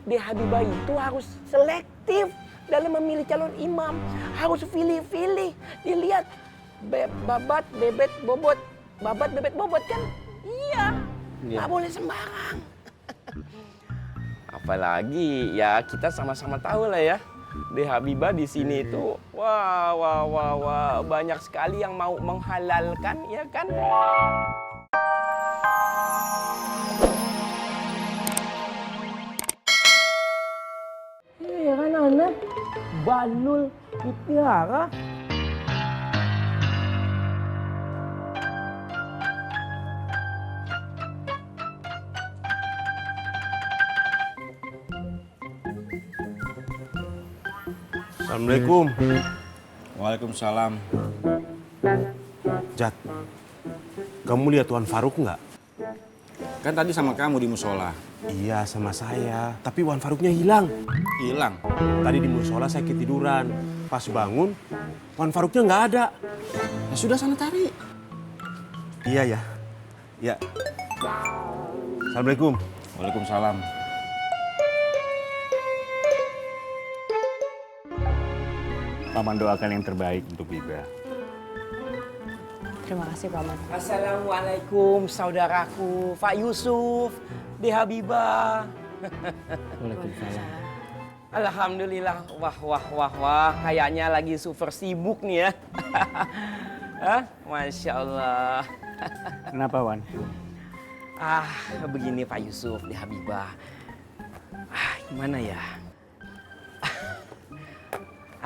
De Habibah itu harus selektif dalam memilih calon imam. Harus pilih-pilih. Dilihat babat, bebet, bobot. Babat, bebet, bobot kan? Iya. Nggak boleh sembarang. Apalagi ya kita sama-sama tahu lah ya. De Habibah di sini itu wah banyak sekali yang mau menghalalkan ya kan? Kan anak balul dipelihara. Assalamualaikum. Waalaikumsalam. Jat, kamu lihat Tuan Faruk nggak? Kan tadi sama kamu di musola. Iya, sama saya. Tapi Wan Faruknya hilang. Hilang. Tadi di musola saya ketiduran. Pas bangun, Wan Faruknya nggak ada. Ya sudah sana cari. Iya ya. Ya. Assalamualaikum. Waalaikumsalam. Paman doakan yang terbaik untuk Biba. Terima kasih, Paman. Assalamualaikum saudaraku Pak Yusuf, De Habibah. Waalaikumsalam. Alhamdulillah, wah, kayaknya lagi super sibuk nih ya. Hah? Masya Allah. Kenapa, Wan? Begini Pak Yusuf, De Habibah. Gimana ya?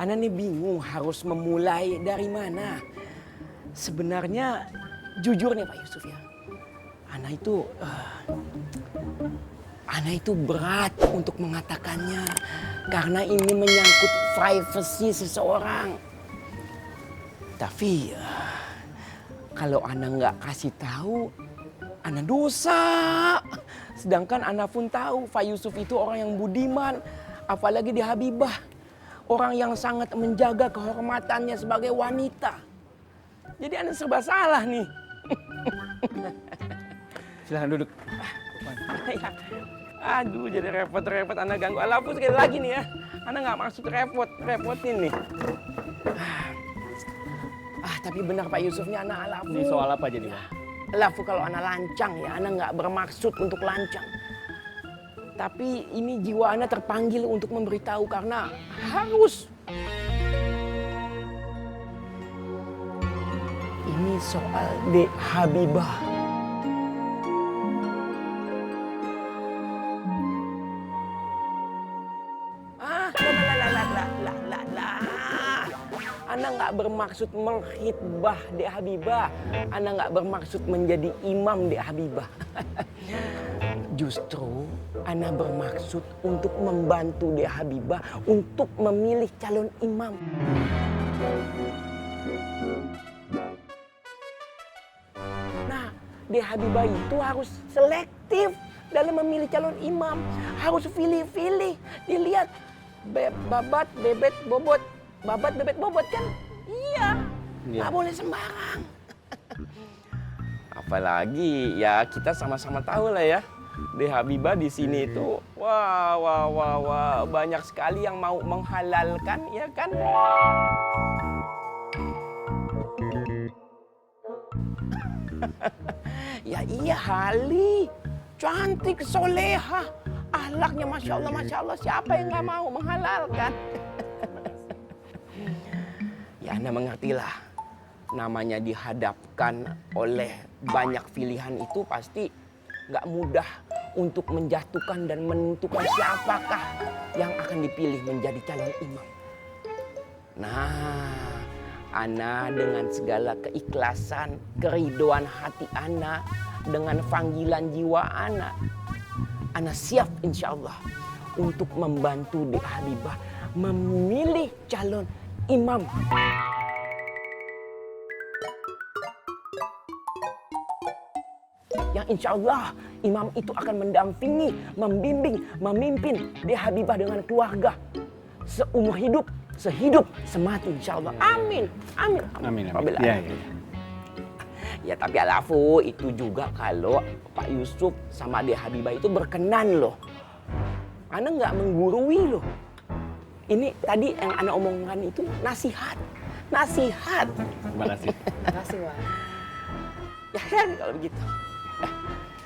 Ana nih bingung harus memulai dari mana. Sebenarnya jujur nih Pak Yusuf ya. Ana itu berat untuk mengatakannya. Karena ini menyangkut privasi seseorang. Tapi kalau Ana nggak kasih tahu, Ana dosa. Sedangkan Ana pun tahu Pak Yusuf itu orang yang budiman. Apalagi di Habibah. Orang yang sangat menjaga kehormatannya sebagai wanita. Jadi Ana serba salah nih. Silahkan duduk. Aduh, jadi repot-repot Ana ganggu. Alafu sekali lagi nih ya. Ana nggak maksud repotin nih. Tapi benar Pak Yusufnya Ana alafu. Ini soal apa jadi, Wan? Alafu kalau Ana lancang ya, Ana nggak bermaksud untuk lancang. Tapi ini jiwa Ana terpanggil untuk memberitahu karena harus. Ini soal De Habibah. Ana nggak bermaksud menghitbah De Habibah. Ana nggak bermaksud menjadi imam De Habibah. Justru Ana bermaksud untuk membantu De Habibah untuk memilih calon imam. Nah, De Habibah itu harus selektif dalam memilih calon imam. Harus pilih-pilih. Dilihat babat, bebet, bobot. Babat, bebet, bobot kan? Iya. Nggak boleh sembarang. Apalagi ya kita sama-sama tahu lah ya. De Habibah di sini itu wah banyak sekali yang mau menghalalkan ya kan? Ya iya Hali, cantik, soleha, ahlaknya masya Allah, siapa yang nggak mau menghalalkan? Ya Anda mengertilah, namanya dihadapkan oleh banyak pilihan itu pasti nggak mudah untuk menjatuhkan dan menentukan siapakah yang akan dipilih menjadi calon imam. Nah, Ana dengan segala keikhlasan, keridoan hati Ana, dengan panggilan jiwa Ana siap insya Allah untuk membantu De Habibah memilih calon imam. Yang insya Allah imam itu akan mendampingi, membimbing, memimpin De Habibah dengan keluarga seumur hidup, sehidup, semati insya Allah. Amin. Ya. Ya tapi alafu itu juga kalau Pak Yusuf sama De Habibah itu berkenan loh. Ana nggak menggurui loh. Ini tadi yang Ana omongkan itu nasihat. Nasihat. Terima kasih. Makasih, Wan. Ya kan kalau begitu.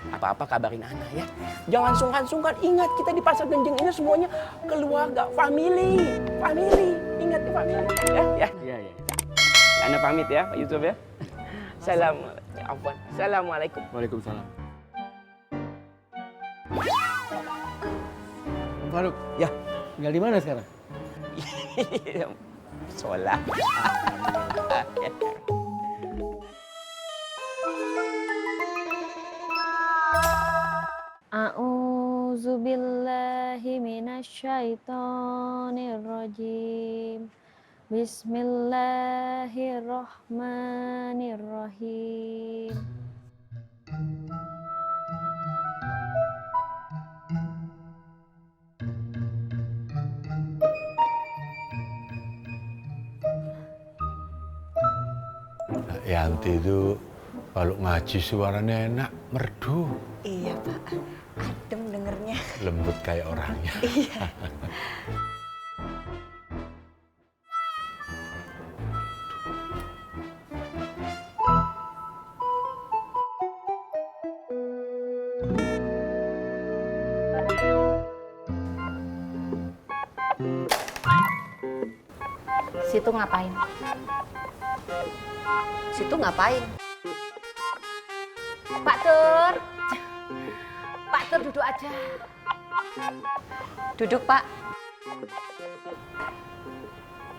Apa-apa kabarin Ana ya. Jangan sungkan-sungkan. Ingat kita di Pasar Genjing ini semuanya keluarga, family. Ingat di family. Ya. Iya, iya. Ana pamit ya Pak Yusuf ya. Assalamualaikum. Waalaikumsalam. Faruk, Ya. tinggal di mana sekarang? Sholat. A'udzu billahi minasyaitonir rajim. Bismillahirrahmanirrahim. Yanti itu kalau ngaji suaranya enak, merdu, Iya, Pak. Adem dengernya. lembut kayak orangnya. Situ ngapain? Situ ngapain? Pak Tur. Pak Tur duduk aja. Duduk, Pak.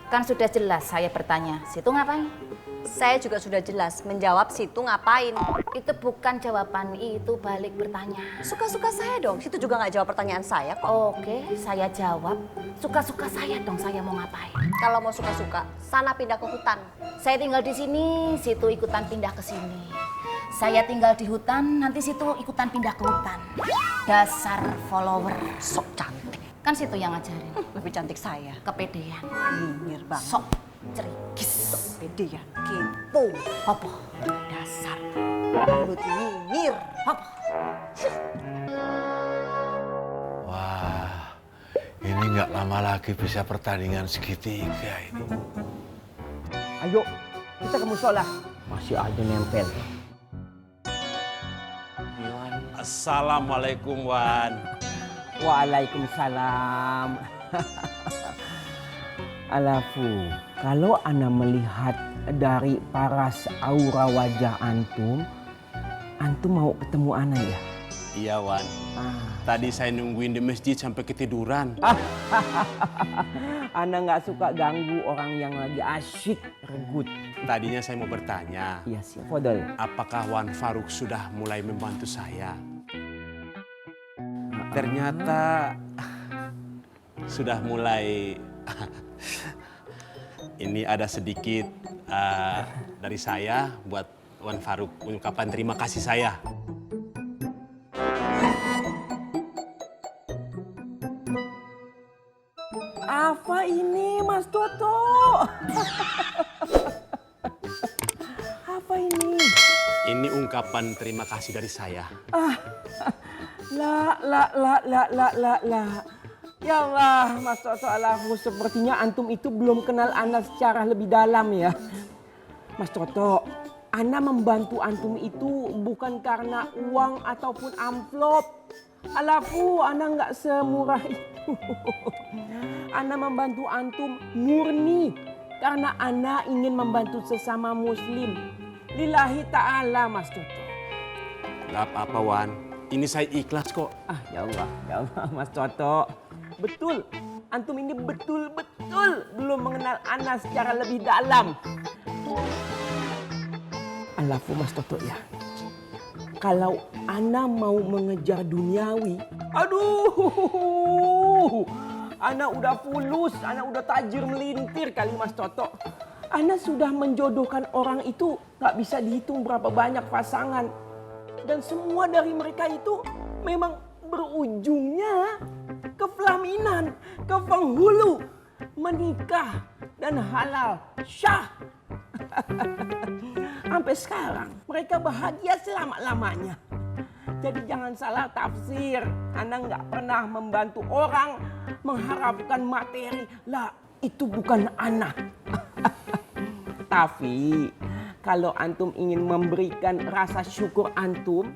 Kan sudah jelas saya bertanya. Situ ngapain? Saya juga sudah jelas menjawab situ ngapain. Itu bukan jawaban, itu balik bertanya. Suka-suka saya dong. Situ juga nggak jawab pertanyaan saya kok. Oke, saya jawab. Suka-suka saya dong, saya mau ngapain? Kalau mau suka-suka, sana pindah ke hutan. Saya tinggal di sini, situ ikutan pindah ke sini. Saya tinggal di hutan, nanti situ ikutan pindah ke hutan. Dasar follower. Sok cantik. Kan situ yang ngajarin. Lebih cantik saya. Kepedean. Nyinyir banget. Sok cerikis. Pedean. Kepo. Apa? Dasar. Mulut nyinyir. Apa? Wah, ini nggak lama lagi bisa pertandingan segitiga ini. Ayo, kita ke musola. Masih aja nempel. Assalamualaikum Wan. Waalaikumsalam. Alafu, kalau Ana melihat dari paras aura wajah antum mau ketemu Ana ya? Iya Wan. Tadi saya nungguin di masjid sampai ketiduran. Ana nggak suka ganggu orang yang lagi asyik regut. Tadinya saya mau bertanya, Iya sih, Fodol. apakah Wan Faruk sudah mulai membantu saya? Ternyata sudah mulai. Ini ada sedikit dari saya buat Wan Faruk, ungkapan terima kasih saya. Apa ini, Mas Toto? Apa ini? Ini ungkapan terima kasih dari saya. La. Ya Allah, Mas Toto Alafu, sepertinya antum itu belum kenal Ana secara lebih dalam ya. Mas Toto, Ana membantu antum itu bukan karena uang ataupun amplop. Alafu, Ana nggak semurah itu. Ana membantu antum murni karena Ana ingin membantu sesama muslim. Lillahi ta'ala, Mas Toto. Gak apa-apa Wan, ini saya ikhlas kok. Ya Allah, Mas Toto. Betul, antum ini betul-betul belum mengenal Ana secara lebih dalam. Alafu Mas Toto ya, kalau Ana mau mengejar duniawi, aduh, Ana udah fulus, Ana udah tajir melintir kali Mas Toto. Ana sudah menjodohkan orang itu gak bisa dihitung berapa banyak pasangan. Dan semua dari mereka itu memang berujungnya ke pelaminan, ke penghulu, menikah dan halal syah. Sampai sekarang mereka bahagia selama-lamanya. Jadi jangan salah tafsir. Ana nggak pernah membantu orang mengharapkan materi. Lah, itu bukan Ana. Tapi kalau antum ingin memberikan rasa syukur antum,